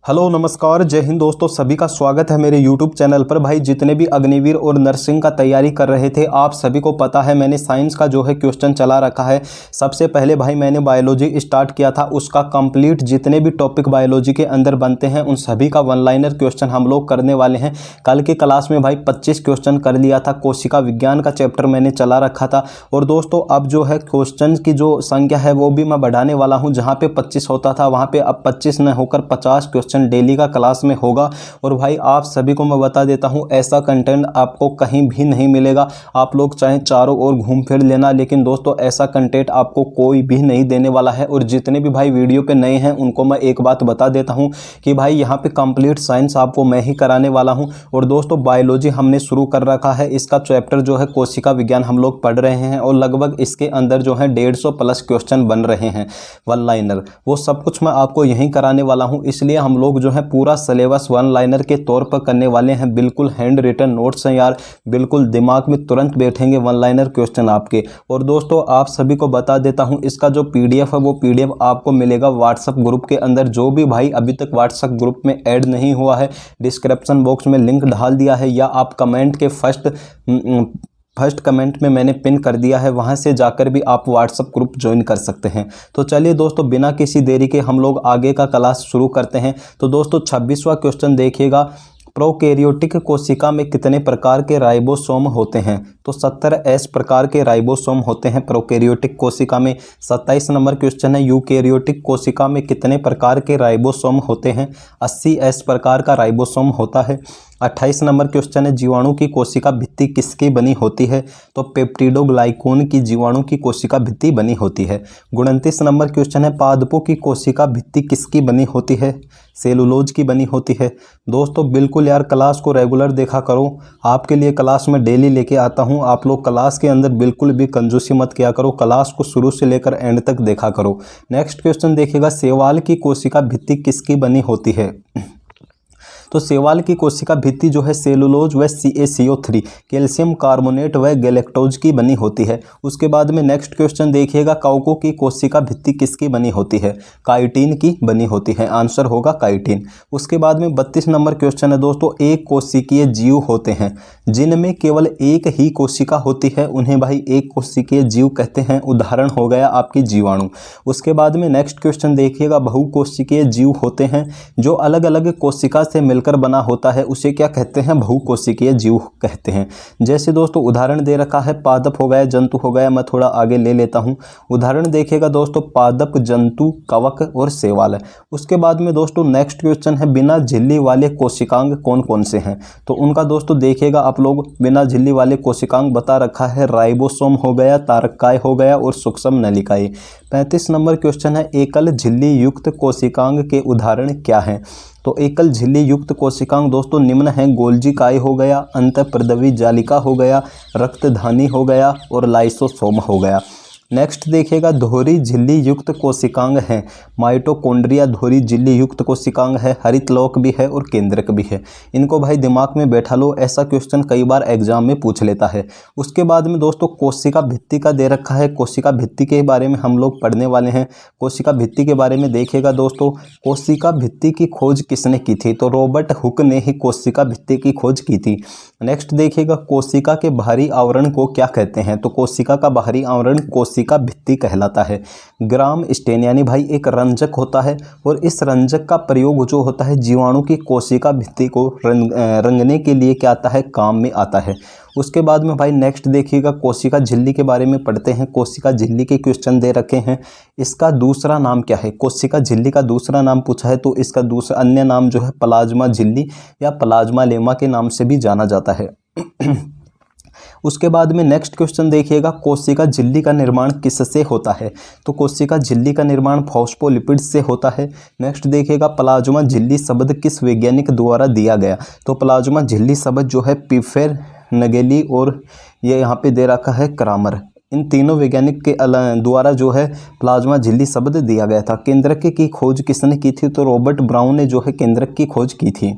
Hello नमस्कार जय हिंद दोस्तों, सभी का स्वागत है मेरे YouTube चैनल पर। भाई जितने भी अग्निवीर और नर्सिंग का तैयारी कर रहे थे, आप सभी को पता है मैंने साइंस का जो है क्वेश्चन चला रखा है। सबसे पहले भाई मैंने बायोलॉजी स्टार्ट किया था, उसका कंप्लीट जितने भी टॉपिक बायोलॉजी के अंदर बनते हैं उन सभी का वन लाइनर क्वेश्चन हम लोग करने वाले हैं। कल के क्लास में भाई 25 क्वेश्चन कर लिया था, कोशिका विज्ञान का चैप्टर मैंने चला रखा था। और दोस्तों अब जो है क्वेश्चन की जो संख्या है वो भी मैं बढ़ाने वाला हूँ। जहाँ पे 25 होता था वहाँ पे अब 25 न होकर 50 क्वेश्चन डेली का क्लास में होगा। और भाई आप सभी को मैं बता देता हूं, ऐसा कंटेंट आपको कहीं भी नहीं मिलेगा। आप लोग चाहे चारों ओर घूम फिर लेना, लेकिन दोस्तों ऐसा कंटेंट आपको कोई भी नहीं देने वाला है। और जितने भी भाई वीडियो पे नए हैं उनको मैं एक बात बता देता हूं कि भाई यहाँ पे कंप्लीट साइंस आपको मैं ही कराने वाला हूं। और दोस्तों बायोलॉजी हमने शुरू कर रखा है, इसका चैप्टर जो है कोशिका विज्ञान हम लोग पढ़ रहे हैं और लगभग इसके अंदर जो है 150 प्लस क्वेश्चन बन रहे हैं वन लाइनर। वो सब कुछ मैं आपको यहीं कराने वाला हूँ, इसलिए हम लोग जो है पूरा सिलेबस वन लाइनर के तौर पर करने वाले हैं। बिल्कुल हैंड रिटन नोट्स हैं यार, बिल्कुल दिमाग में तुरंत बैठेंगे वन लाइनर क्वेश्चन आपके। और दोस्तों आप सभी को बता देता हूं, इसका जो पीडीएफ है वो पीडीएफ आपको मिलेगा व्हाट्सएप ग्रुप के अंदर। जो भी भाई अभी तक व्हाट्सएप ग्रुप में ऐड नहीं हुआ है, डिस्क्रिप्शन बॉक्स में लिंक डाल दिया है, या आप कमेंट के फर्स्ट कमेंट में मैंने पिन कर दिया है, वहां से जाकर भी आप व्हाट्सएप ग्रुप ज्वाइन कर सकते हैं। तो चलिए दोस्तों बिना किसी देरी के हम लोग आगे का क्लास शुरू करते हैं। तो दोस्तों 26वां क्वेश्चन देखिएगा, प्रोकैरियोटिक कोशिका में कितने प्रकार के राइबोसोम होते हैं? तो 70S प्रकार के राइबोसोम होते हैं प्रोकैरियोटिक कोशिका में। 27 नंबर क्वेश्चन है, यूकैरियोटिक कोशिका में कितने प्रकार के राइबोसोम होते हैं? 80S प्रकार का राइबोसोम होता है। 28 नंबर क्वेश्चन है, जीवाणु की कोशिका भित्ति किसकी बनी होती है? तो पेप्टिडोग्लाइकोन की जीवाणु की कोशिका भित्ति बनी होती है। 29 नंबर क्वेश्चन है, पादपों की कोशिका भित्ति किसकी बनी होती है? सेलुलोज की बनी होती है। दोस्तों बिल्कुल यार क्लास को रेगुलर देखा करो, आपके लिए क्लास में डेली लेके आता हूँ। आप लोग क्लास के अंदर बिल्कुल भी कंजूसी मत किया करो, क्लास को शुरू से लेकर एंड तक देखा करो। नेक्स्ट क्वेश्चन देखिएगा, शैवाल की कोशिका भित्ति किसकी बनी होती है? तो शैवाल की कोशिका भित्ति जो है सेलुलोज व CaCO3 कैल्शियम कार्बोनेट व गैलेक्टोज की बनी होती है। उसके बाद में नेक्स्ट क्वेश्चन देखिएगा, कवकों की कोशिका भित्ति किसकी बनी होती है? काइटिन की बनी होती है, आंसर होगा काइटिन। उसके बाद में 32 नंबर क्वेश्चन है दोस्तों, एक कोशिकीय जीव होते हैं जिनमें केवल एक ही कोशिका होती है, उन्हें भाई एक कोशिकीय जीव कहते हैं। उदाहरण हो गया आपकी जीवाणु। उसके बाद में नेक्स्ट क्वेश्चन देखिएगा, बहुकोशिकीय जीव होते हैं जो अलग अलग कोशिका से मिलकर बना होता है, उसे क्या कहते हैं? बहुकोशिकीय जीव कहते हैं। जैसे दोस्तों उदाहरण दे रखा है, पादप हो गया, जंतु हो गया। मैं थोड़ा आगे ले लेता हूं, उदाहरण देखिएगा दोस्तों, पादप, जंतु, कवक और शैवाल। उसके बाद में दोस्तों नेक्स्ट क्वेश्चन है, बिना झिल्ली वाले कोशिकांग कौन कौन से हैं? तो उनका दोस्तों देखिएगा आप लोग, बिना झिल्ली वाले कोशिकांग बता रखा है, राइबोसोम हो गया, तारकाय हो गया और सूक्ष्म नलिकाएं। 35 नंबर क्वेश्चन है, एकल झिल्ली युक्त कोशिकांग के उदाहरण क्या हैं? तो एकल झिल्ली युक्त कोशिकांग दोस्तों निम्न हैं, गोल्जी काय हो गया, अंतःप्रद्रवी जालिका हो गया, रक्तधानी हो गया और लाइसोसोम हो गया। नेक्स्ट देखिएगा, दोहरी झिल्ली युक्त कोशिकांग हैं, माइटोकॉन्ड्रिया दोहरी झिल्ली युक्त कोशिकांग है, हरितलोक भी है और केंद्रक भी है। इनको भाई दिमाग में बैठा लो, ऐसा क्वेश्चन कई बार एग्जाम में पूछ लेता है। उसके बाद में दोस्तों कोशिका भित्ति का दे रखा है, कोशिका भित्ति के बारे में हम लोग पढ़ने वाले हैं। कोशिका भित्ति के बारे में देखिएगा दोस्तों, कोशिका भित्ति की खोज किसने की थी? तो रॉबर्ट हुक ने ही कोशिका भित्ति की खोज की थी। नेक्स्ट देखिएगा, कोशिका के बाहरी आवरण को क्या कहते हैं? तो कोशिका का बाहरी आवरण कोशिका भित्ति कहलाता है। ग्राम स्टेन यानी भाई एक रंजक होता है, और इस रंजक का प्रयोग जो होता है जीवाणु की कोशिका भित्ति को रंगने के लिए क्या आता है? काम में आता है। उसके बाद में भाई नेक्स्ट देखिएगा, कोशिका झिल्ली के बारे में पढ़ते हैं। कोशिका झिल्ली के क्वेश्चन दे रखे हैं, इसका दूसरा नाम क्या है? कोशिका झिल्ली का दूसरा नाम पूछा है, तो इसका दूसरा अन्य नाम जो है प्लाज्मा झिल्ली या प्लाज्मा लेमा के नाम से भी जाना जाता है। उसके बाद में नेक्स्ट क्वेश्चन देखिएगा, कोशिका झिल्ली का निर्माण किससे होता है? तो कोशिका झिल्ली का निर्माण फॉस्फोलिपिड से होता है। नेक्स्ट देखिएगा, प्लाज्मा झिल्ली शब्द किस वैज्ञानिक द्वारा दिया गया? तो प्लाज्मा झिल्ली शब्द जो है पीफेर, नगेली और ये यहाँ पे दे रखा है क्रामर, इन तीनों वैज्ञानिक के द्वारा जो है प्लाज्मा झिल्ली शब्द दिया गया था। केंद्रक की खोज किसने की थी? तो रॉबर्ट ब्राउन ने जो है केंद्रक की खोज की थी।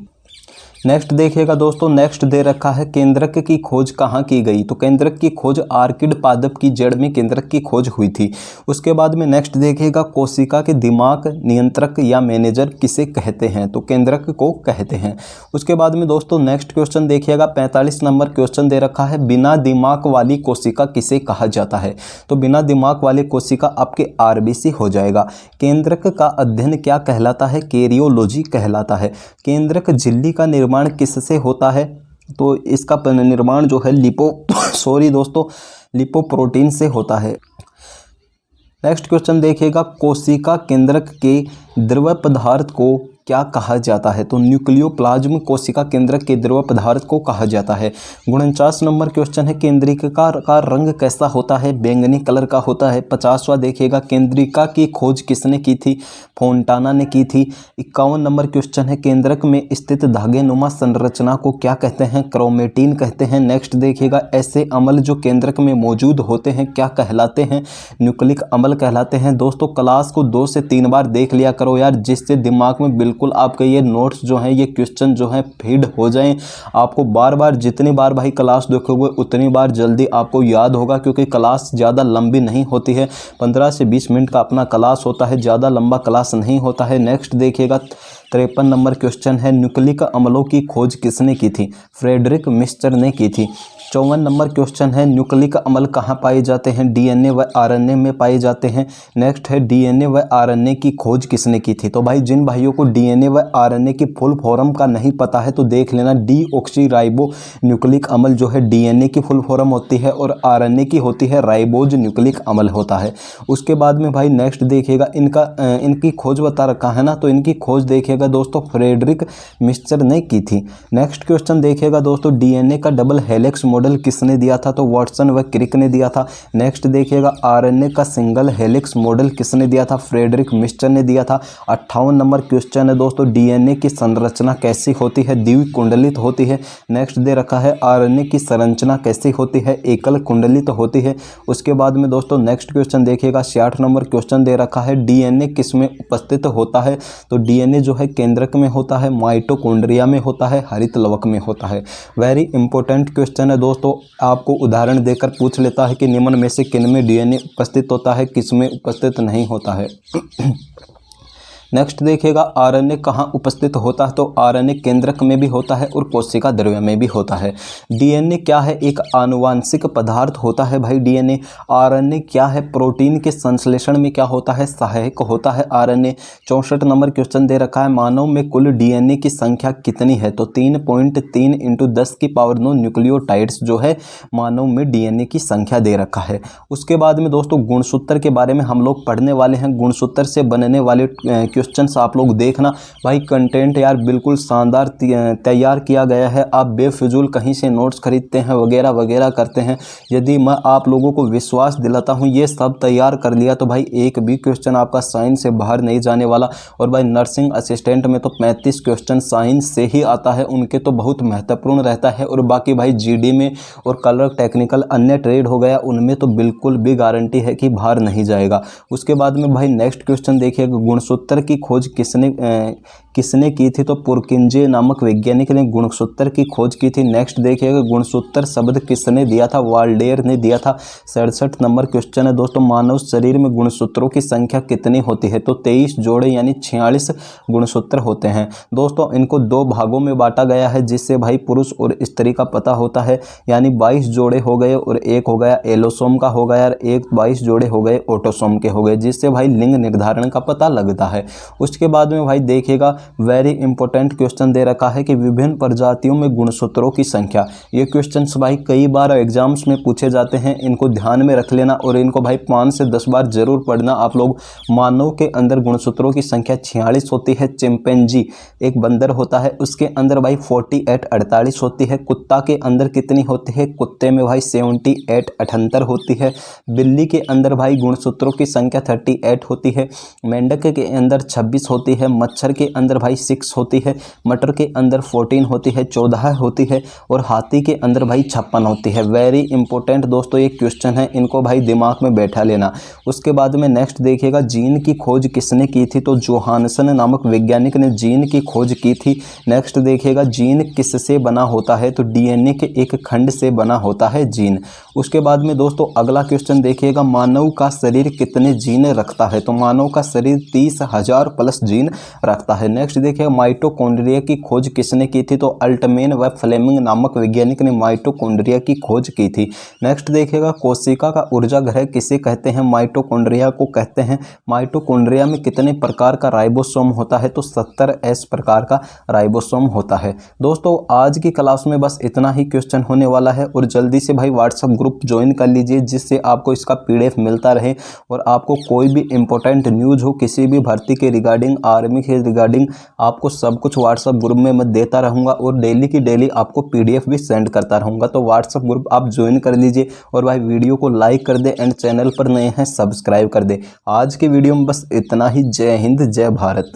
नेक्स्ट देखिएगा दोस्तों, नेक्स्ट दे रखा है केंद्रक की खोज कहाँ की गई। तो केंद्रक की खोज आर्किड पादप की जड़ में केंद्रक की खोज हुई थी। उसके बाद में नेक्स्ट देखिएगा, कोशिका के दिमाग नियंत्रक या मैनेजर किसे कहते हैं। तो केंद्रक को कहते हैं। उसके बाद में दोस्तों नेक्स्ट क्वेश्चन देखिएगा, 45 नंबर क्वेश्चन दे रखा है, बिना दिमाग वाली कोशिका किसे कहा जाता है। तो बिना दिमाग वाली कोशिका आपके आरबीसी हो जाएगा। केंद्रक का अध्ययन क्या कहलाता है, कैरियोलॉजी कहलाता है। केंद्रक झिल्ली का निर्माण किससे होता है। तो इसका निर्माण जो है लिपोप्रोटीन से होता है। नेक्स्ट क्वेश्चन देखिएगा, कोशिका केंद्रक के द्रव पदार्थ को क्या कहा जाता है। तो न्यूक्लियोप्लाज्म कोशिका केंद्रक के द्रव पदार्थ को कहा जाता है। 49 नंबर क्वेश्चन है, केंद्रिका का रंग कैसा होता है, बैंगनी कलर का होता है। 50वां देखिएगा, केंद्रिका की खोज किसने की थी, फोंटाना ने की थी। 51 नंबर क्वेश्चन है, केंद्रक में स्थित धागे नुमा संरचना को क्या कहते हैं, क्रोमेटिन कहते हैं। नेक्स्ट देखिएगा, ऐसे अम्ल जो केंद्रक में मौजूद होते हैं क्या कहलाते हैं, न्यूक्लिक अम्ल कहलाते हैं। दोस्तों क्लास को 2 से 3 बार देख लिया करो यार, जिससे दिमाग में बिल्कुल आपके ये नोट्स जो हैं, ये क्वेश्चन जो हैं फीड हो जाएं। आपको बार बार जितनी बार भाई क्लास देखोगे उतनी बार जल्दी आपको याद होगा, क्योंकि क्लास ज़्यादा लंबी नहीं होती है। 15 से 20 मिनट का अपना क्लास होता है, ज़्यादा लंबा क्लास नहीं होता है। नेक्स्ट देखिएगा, 53 नंबर क्वेश्चन है, न्यूक्लिक अम्लों की खोज किसने की थी, फ्रेडरिक मिस्टर ने की थी। 54 नंबर क्वेश्चन है, न्यूक्लिक अम्ल कहाँ पाए जाते हैं, डीएनए व आरएनए में पाए जाते हैं। नेक्स्ट है, डीएनए व आरएनए की खोज किसने की थी। तो भाई जिन भाइयों को डीएनए व आरएनए की फुल फॉर्म का नहीं पता है तो देख लेना, डीऑक्सीराइबो न्यूक्लिक अम्ल जो है डीएनए की फुल फॉर्म होती है और आरएनए की होती है राइबोज न्यूक्लिक अम्ल होता है। उसके बाद में भाई नेक्स्ट देखिएगा, इनकी खोज बता रखा है ना, तो इनकी खोज देखिएगा दोस्तों फ्रेडरिक मिस्टर ने की थी। नेक्स्ट क्वेश्चन देखिएगा दोस्तों, डीएनए का डबल हेलिक्स मॉडल किसने दिया था। तो वाटसन व क्रिक ने दिया था। नेक्स्ट देखिएगा, आरएनए का सिंगल हेलिक्स मॉडल किसने दिया था, फ्रेडरिक मिस्टर ने दिया था। 58 नंबर क्वेश्चन है दोस्तों, डीएनए की संरचना कैसी होती है, द्विकुंडलित होती है। नेक्स्ट दे रखा है, आरएनए की संरचना कैसी होती है, एकल कुंडलित होती है। उसके बाद में दोस्तों नेक्स्ट क्वेश्चन देखिएगा, 66 नंबर क्वेश्चन दे रखा है, डीएनए किसमें उपस्थित होता है। तो डीएनए जो है केंद्रक में होता है, माइटोकॉन्ड्रिया में होता है, हरित लवक में होता है। वेरी इंपॉर्टेंट क्वेश्चन है दोस्तों, आपको उदाहरण देकर पूछ लेता है कि निम्न में से किन में डीएनए उपस्थित होता है, किसमें उपस्थित नहीं होता है। नेक्स्ट देखिएगा, आरएनए कहाँ उपस्थित होता है। तो आरएनए केंद्रक में भी होता है और कोशिका द्रव्य में भी होता है। डीएनए क्या है, एक आनुवांशिक पदार्थ होता है भाई डीएनए। आरएनए क्या है, प्रोटीन के संश्लेषण में क्या होता है, सहायक होता है आरएनए। 64 नंबर क्वेश्चन दे रखा है, मानव में कुल डीएनए की संख्या कितनी है। तो 3.3 × 10⁹ न्यूक्लियोटाइड्स जो है मानव में डीएनए की संख्या दे रखा है। उसके बाद में दोस्तों गुणसूत्र के बारे में हम लोग पढ़ने वाले हैं। गुणसूत्र से बनने वाले क्वेश्चंस आप लोग देखना भाई, कंटेंट यार बिल्कुल शानदार तैयार किया गया है। आप बेफिजूल कहीं से नोट्स खरीदते हैं वगैरह वगैरह करते हैं, यदि मैं आप लोगों को विश्वास दिलाता हूं ये सब तैयार कर लिया तो भाई एक भी क्वेश्चन आपका साइंस से बाहर नहीं जाने वाला। और भाई नर्सिंग असिस्टेंट में तो 35 क्वेश्चन साइंस से ही आता है, उनके तो बहुत महत्वपूर्ण रहता है। और बाकी भाई जीडी में और कलर टेक्निकल अन्य ट्रेड हो गया, उनमें तो बिल्कुल भी गारंटी है कि बाहर नहीं जाएगा। उसके बाद में भाई नेक्स्ट क्वेश्चन देखिएगा, गुणसूत्र की खोज किसने की थी। तो पुरकिंजे नामक वैज्ञानिक ने गुणसूत्र की खोज की थी। नेक्स्ट देखिएगा, गुणसूत्र शब्द किसने दिया था, वाल्डेयर ने दिया था। 67 नंबर क्वेश्चन है दोस्तों, मानव शरीर में गुणसूत्रों की संख्या कितनी होती है। तो 23 जोड़े यानी 46 गुणसूत्र होते हैं दोस्तों। इनको 2 भागों में बांटा गया है, जिससे भाई पुरुष और स्त्री का पता होता है, यानी 22 जोड़े हो गए और एक हो गया एलोसोम का हो गया और एक 22 जोड़े हो गए ऑटोसोम के हो गए, जिससे भाई लिंग निर्धारण का पता लगता है। उसके बाद में भाई देखिएगा, वेरी इंपॉर्टेंट क्वेश्चन दे रखा है कि विभिन्न प्रजातियों में गुणसूत्रों की संख्या। ये क्वेश्चंस भाई कई बार एग्जाम्स में पूछे जाते हैं, इनको ध्यान में रख लेना और इनको भाई 5 से 10 बार जरूर पढ़ना आप लोग। मानव के अंदर गुणसूत्रों की संख्या 46 होती है। चिंपैंजी एक बंदर होता है, उसके अंदर भाई 48 होती है। कुत्ता के अंदर कितनी होती है, कुत्ते में भाई 78 होती है। बिल्ली के अंदर भाई गुणसूत्रों की संख्या 38 होती है। मेंढक के अंदर 26 होती है, मच्छर के अंदर भाई 6 होती है, मटर के अंदर 14 होती है, 14 होती है और हाथी के अंदर भाई 56 होती है। वेरी इंपॉर्टेंट दोस्तों ये क्वेश्चन है, इनको भाई दिमाग में बैठा लेना। उसके बाद में नेक्स्ट देखिएगा, जीन की खोज किसने की थी? तो जोहानसन नामक वैज्ञानिक ने जीन की खोज की थी। नेक्स्ट देखिएगा, जीन किससे बना होता है? तो डीएनए के एक खंड से बना होता है जीन। उसके बाद में दोस्तों अगला क्वेश्चन देखिएगा, मानव का शरीर कितने जीन रखता है? तो मानव का शरीर 30,000 प्लस जीन रखता है। नेक्स्ट देखिएगा, माइटोकॉन्ड्रिया की खोज किसने की थी? तो अल्टमैन व फ्लेमिंग नामक वैज्ञानिक ने माइटोकॉन्ड्रिया की खोज की थी। नेक्स्ट देखिएगा, कोशिका का ऊर्जा ग्रह किसे कहते हैं? माइटोकॉन्ड्रिया को कहते हैं। माइटोकॉन्ड्रिया में कितने प्रकार का राइबोसोम होता है? तो 70S प्रकार का राइबोसोम होता है। दोस्तों आज की क्लास में बस इतना ही क्वेश्चन होने वाला है और जल्दी से भाई व्हाट्सएप ग्रुप ज्वाइन कर लीजिए, जिससे आपको इसका PDF मिलता रहे और आपको कोई भी इंपॉर्टेंट न्यूज़ हो किसी भी भर्ती के रिगार्डिंग, आर्मी के रिगार्डिंग, आपको सब कुछ व्हाट्सएप ग्रुप में मैं देता रहूँगा और डेली की डेली आपको PDF भी सेंड करता रहूँगा। तो व्हाट्सएप ग्रुप आप ज्वाइन कर लीजिए और भाई वीडियो को लाइक कर दे एंड चैनल पर नए हैं सब्सक्राइब कर दे। आज के वीडियो में बस इतना ही। जय हिंद, जय भारत।